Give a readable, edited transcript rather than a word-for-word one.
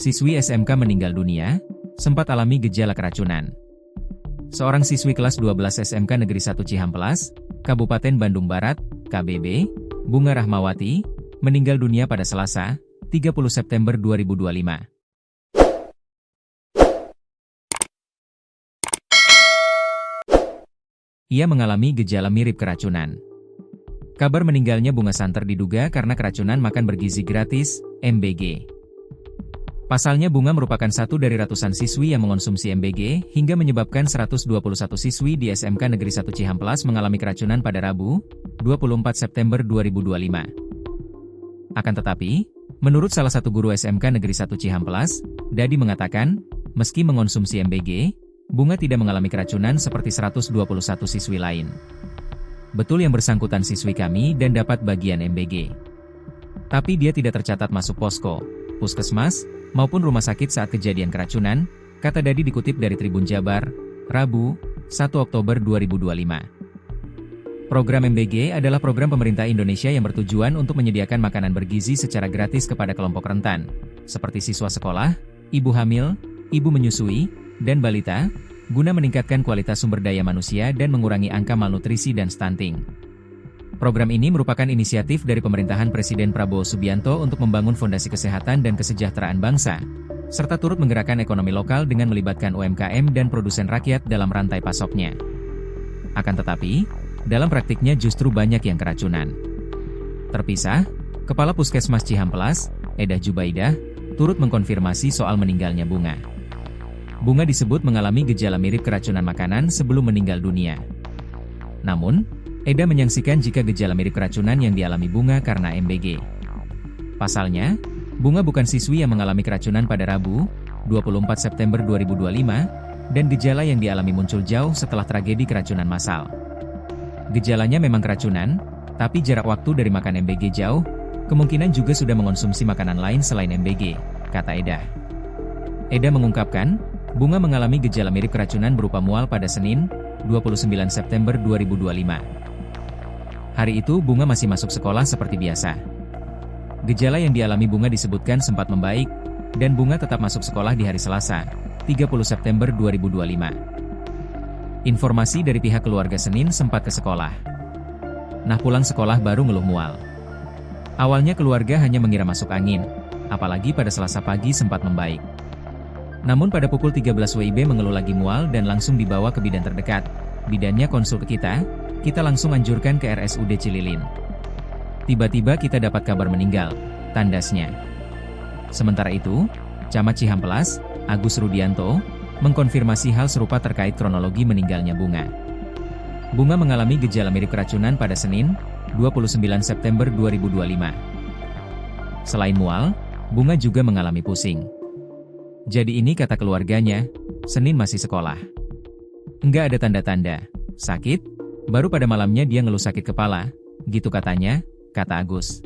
siswi SMK meninggal dunia, sempat alami gejala keracunan. Seorang siswi kelas 12 SMK Negeri 1 Cihampelas, Kabupaten Bandung Barat, KBB, Bunga Rahmawati, meninggal dunia pada Selasa, 30 September 2025. Ia mengalami gejala mirip keracunan. Kabar meninggalnya Bunga santer diduga karena keracunan makan bergizi gratis, MBG. Pasalnya Bunga merupakan satu dari ratusan siswi yang mengonsumsi MBG, hingga menyebabkan 121 siswi di SMK Negeri 1 Cihampelas mengalami keracunan pada Rabu, 24 September 2025. Akan tetapi, menurut salah satu guru SMK Negeri 1 Cihampelas, Dadi mengatakan, meski mengonsumsi MBG, Bunga tidak mengalami keracunan seperti 121 siswi lain. Betul yang bersangkutan siswi kami dan dapat bagian MBG. Tapi dia tidak tercatat masuk posko, puskesmas, maupun rumah sakit saat kejadian keracunan, kata Dadi dikutip dari Tribun Jabar, Rabu, 1 Oktober 2025. Program MBG adalah program pemerintah Indonesia yang bertujuan untuk menyediakan makanan bergizi secara gratis kepada kelompok rentan, seperti siswa sekolah, ibu hamil, ibu menyusui, dan balita, guna meningkatkan kualitas sumber daya manusia dan mengurangi angka malnutrisi dan stunting. Program ini merupakan inisiatif dari pemerintahan Presiden Prabowo Subianto untuk membangun fondasi kesehatan dan kesejahteraan bangsa, serta turut menggerakkan ekonomi lokal dengan melibatkan UMKM dan produsen rakyat dalam rantai pasoknya. Akan tetapi, dalam praktiknya justru banyak yang keracunan. Terpisah, Kepala Puskesmas Cihampelas, Edah Jubaidah, turut mengkonfirmasi soal meninggalnya Bunga. Bunga disebut mengalami gejala mirip keracunan makanan sebelum meninggal dunia. Namun, Eda menyaksikan jika gejala mirip keracunan yang dialami Bunga karena MBG. Pasalnya, Bunga bukan siswi yang mengalami keracunan pada Rabu, 24 September 2025, dan gejala yang dialami muncul jauh setelah tragedi keracunan massal. Gejalanya memang keracunan, tapi jarak waktu dari makan MBG jauh, kemungkinan juga sudah mengonsumsi makanan lain selain MBG, kata Eda. Eda mengungkapkan, Bunga mengalami gejala mirip keracunan berupa mual pada Senin, 29 September 2025. Hari itu Bunga masih masuk sekolah seperti biasa. Gejala yang dialami Bunga disebutkan sempat membaik, dan Bunga tetap masuk sekolah di hari Selasa, 30 September 2025. Informasi dari pihak keluarga Senin sempat ke sekolah. Nah pulang sekolah baru ngeluh mual. Awalnya keluarga hanya mengira masuk angin, apalagi pada Selasa pagi sempat membaik. Namun pada pukul 13 WIB mengeluh lagi mual dan langsung dibawa ke bidan terdekat. Bidannya konsul ke kita langsung anjurkan ke RSUD Cililin. Tiba-tiba kita dapat kabar meninggal, tandasnya. Sementara itu, Camat Cihampelas, Agus Rudianto, mengkonfirmasi hal serupa terkait kronologi meninggalnya Bunga. Bunga mengalami gejala mirip keracunan pada Senin, 29 September 2025. Selain mual, Bunga juga mengalami pusing. Jadi ini kata keluarganya, Senin masih sekolah. Enggak ada tanda-tanda sakit, baru pada malamnya dia ngeluh sakit kepala, gitu katanya, kata Agus.